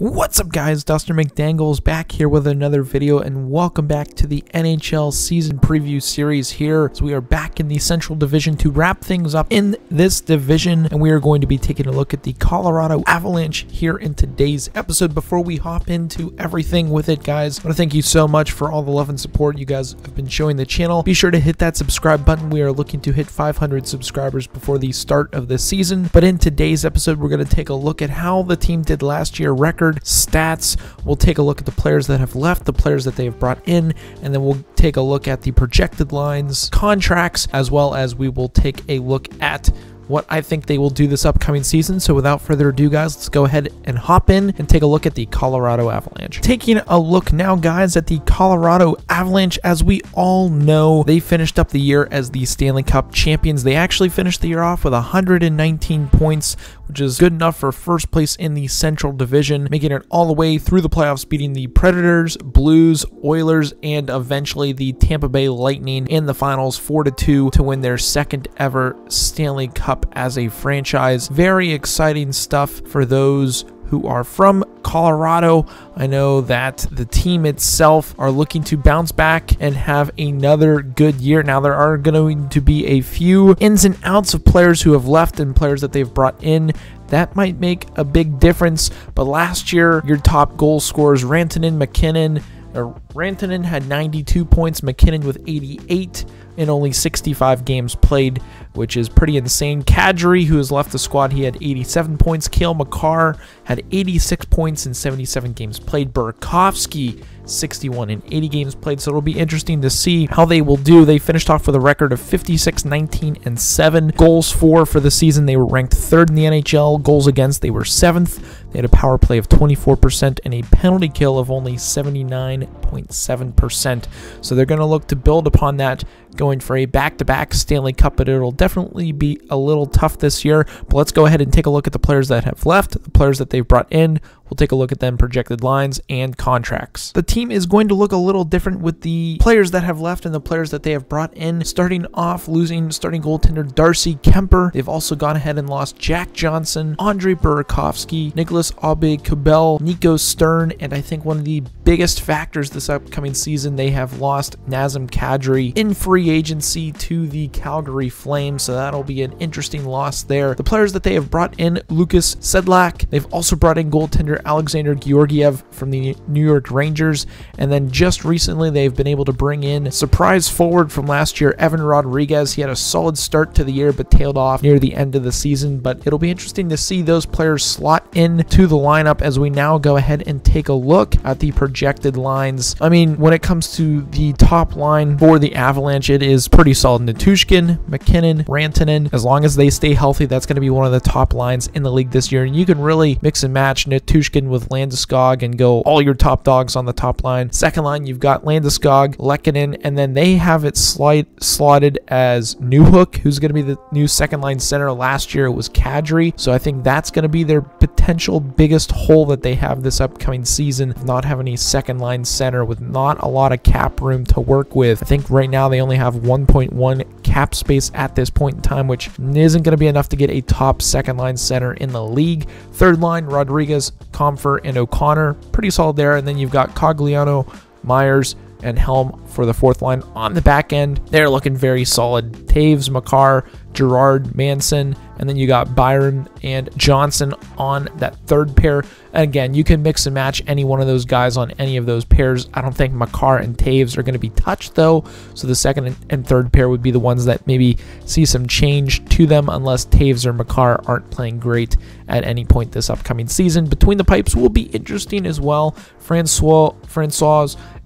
What's up guys, Dustin McDangles back here with another video, and welcome back to the NHL season preview series here. So we are back in the Central Division to wrap things up in this division, and we are going to be taking a look at the Colorado Avalanche here in today's episode. Before we hop into everything with it, guys, I want to thank you so much for all the love and support you guys have been showing the channel. Be sure to hit that subscribe button. We are looking to hit 500 subscribers before the start of the season. But in today's episode, we're going to take a look at how the team did last year, record, stats. We'll take a look at the players that have left, the players that they have brought in, and then we'll take a look at the projected lines, contracts, as well as we will take a look at what I think they will do this upcoming season. So without further ado, guys, let's go ahead and hop in and take a look at the Colorado Avalanche. Taking a look now, guys, at the Colorado Avalanche. As we all know, they finished up the year as the Stanley Cup Champions. They actually finished the year off with 119 points, which is good enough for first place in the Central Division, making it all the way through the playoffs, beating the Predators, Blues, Oilers, and eventually the Tampa Bay Lightning in the finals 4-2 to win their second ever Stanley Cup as a franchise. Very exciting stuff for those who are from Colorado. I know that the team itself are looking to bounce back and have another good year. Now, there are going to be a few ins and outs of players who have left and players that they've brought in. That might make a big difference. But last year, your top goal scorers, Rantanen had 92 points, McKinnon with 88 in only 65 games played, which is pretty insane. Kadri, who has left the squad, he had 87 points. Cale Makar had 86 points in 77 games played. Burakovsky, 61 in 80 games played. So it'll be interesting to see how they will do. They finished off with a record of 56, 19, and 7. Goals for the season, they were ranked 3rd in the NHL. Goals against, they were 7th. They had a power play of 24% and a penalty kill of only 79.7%. So they're going to look to build upon that, going for a back-to-back Stanley Cup, but it'll definitely be a little tough this year. But let's go ahead and take a look at the players that have left, the players that they've brought in. We'll take a look at them, projected lines, and contracts. The team is going to look a little different with the players that have left and the players that they have brought in. Starting off, losing starting goaltender Darcy Kemper. They've also gone ahead and lost Jack Johnson, Andre Burakovsky, Nicholas Aube-Kubel, Nico Stern, and I think one of the biggest factors this upcoming season, they have lost Nazem Kadri in free agency to the Calgary Flames, so that'll be an interesting loss there. The players that they have brought in, Lucas Sedlak. They've also brought in goaltender Alexander Georgiev from the New York Rangers, and then just recently they've been able to bring in surprise forward from last year, Evan Rodriguez. He had a solid start to the year but tailed off near the end of the season, but it'll be interesting to see those players slot into the lineup as we now go ahead and take a look at the projected lines. I mean, when it comes to the top line for the Avalanche, it is pretty solid. Nichushkin, McKinnon, Rantanen, as long as they stay healthy, that's going to be one of the top lines in the league this year, and you can really mix and match Nichushkin with Landeskog and go all your top dogs on the top line. Second line, you've got Landeskog, Lehkonen, and then they have it slotted as Newhook, who's going to be the new second line center. Last year it was Kadri, so I think that's going to be their potential biggest hole that they have this upcoming season, not having a second line center with not a lot of cap room to work with. I think right now they only have 1.1 cap space at this point in time, which isn't going to be enough to get a top second line center in the league. Third line, Rodriguez, Comfer, and O'Connor, pretty solid there. And then you've got Cogliano, Myers, and Helm for the fourth line. On the back end, they're looking very solid. Taves, Makar, Gerard, Manson, and then you got Byron and Johnson on that third pair. Again, you can mix and match any one of those guys on any of those pairs. I don't think Makar and Taves are going to be touched, though, so the second and third pair would be the ones that maybe see some change to them, unless Taves or Makar aren't playing great at any point this upcoming season. Between the pipes will be interesting as well. Francois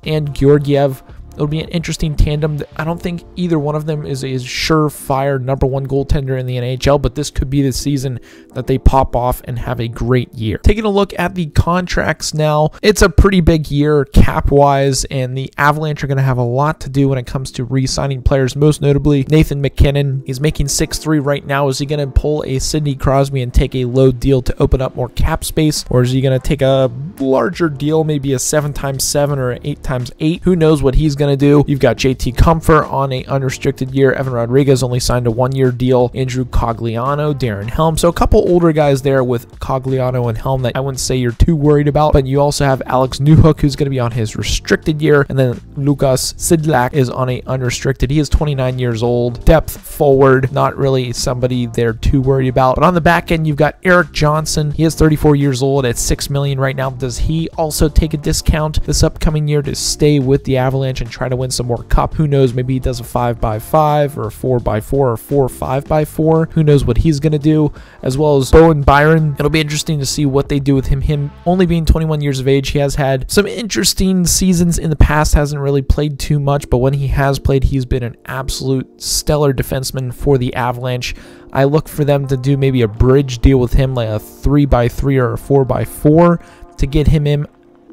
and Georgiev. It'll be an interesting tandem. I don't think either one of them is a surefire #1 goaltender in the NHL, but this could be the season that they pop off and have a great year. Taking a look at the contracts now, it's a pretty big year cap-wise, and the Avalanche are going to have a lot to do when it comes to re-signing players, most notably Nathan McKinnon. He's making $6.3 right now. Is he going to pull a Sidney Crosby and take a low deal to open up more cap space, or is he going to take a larger deal, maybe a 7x7 or an 8x8. Who knows what he's going to do? You've got JT Comfort on a unrestricted year. Evan Rodriguez only signed a 1-year deal. Andrew Cogliano, Darren Helm. So a couple older guys there with Cogliano and Helm that I wouldn't say you're too worried about. But you also have Alex Newhook, who's going to be on his restricted year. And then Lukas Sidlak is on a unrestricted. He is 29 years old. Depth forward, not really somebody they're too worried about. But on the back end, you've got Eric Johnson. He is 34 years old at $6 million right now. Does he also take a discount this upcoming year to stay with the Avalanche and try to win some more cup? Who knows? Maybe he does a 5x5 or a 4x4 or 4-5x4. Who knows what he's going to do? As well as Bowen Byron. It'll be interesting to see what they do with him. Him only being 21 years of age, he has had some interesting seasons in the past, hasn't really played too much, but when he has played, he's been an absolute stellar defenseman for the Avalanche. I look for them to do maybe a bridge deal with him, like a 3x3 or a 4x4, to get him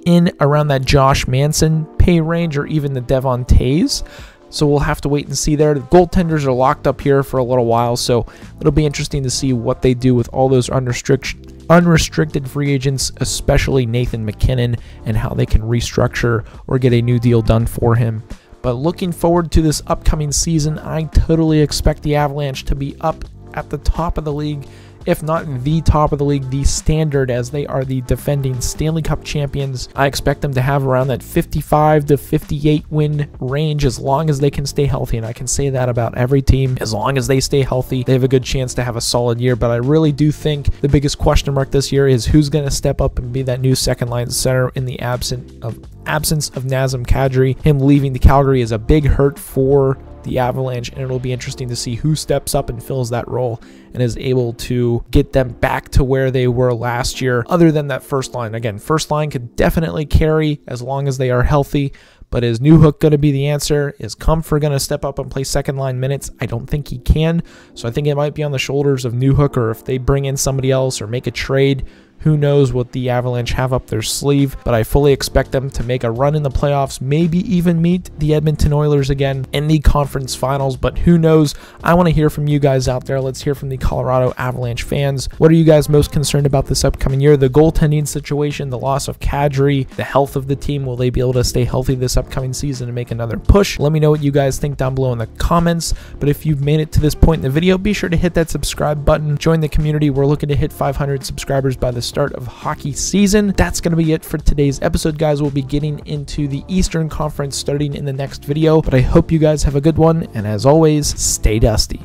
in around that Josh Manson pay range or even the Devon Tays. So we'll have to wait and see there. The goaltenders are locked up here for a little while, so it'll be interesting to see what they do with all those unrestricted free agents, especially Nathan McKinnon, and how they can restructure or get a new deal done for him. But looking forward to this upcoming season, I totally expect the Avalanche to be up at the top of the league, if not the top of the league, the standard, as they are the defending Stanley Cup champions. I expect them to have around that 55 to 58 win range as long as they can stay healthy, and I can say that about every team. As long as they stay healthy, they have a good chance to have a solid year. But I really do think the biggest question mark this year is who's going to step up and be that new second line center in the absence of Nazem Kadri. Him leaving the Calgary is a big hurt for the Avalanche, and it'll be interesting to see who steps up and fills that role and is able to get them back to where they were last year, other than that first line. Again, first line could definitely carry as long as they are healthy, but is Newhook going to be the answer? Is Comfort going to step up and play second line minutes? I don't think he can, so I think it might be on the shoulders of Newhook, or if they bring in somebody else or make a trade. Who knows what the Avalanche have up their sleeve, but I fully expect them to make a run in the playoffs, maybe even meet the Edmonton Oilers again in the conference finals, but who knows? I want to hear from you guys out there. Let's hear from the Colorado Avalanche fans. What are you guys most concerned about this upcoming year? The goaltending situation, the loss of Kadri, the health of the team. Will they be able to stay healthy this upcoming season and make another push? Let me know what you guys think down below in the comments, but if you've made it to this point in the video, be sure to hit that subscribe button. Join the community. We're looking to hit 500 subscribers by the start of hockey season. That's going to be it for today's episode, guys. We'll be getting into the Eastern Conference starting in the next video, but I hope you guys have a good one, and as always, stay dusty.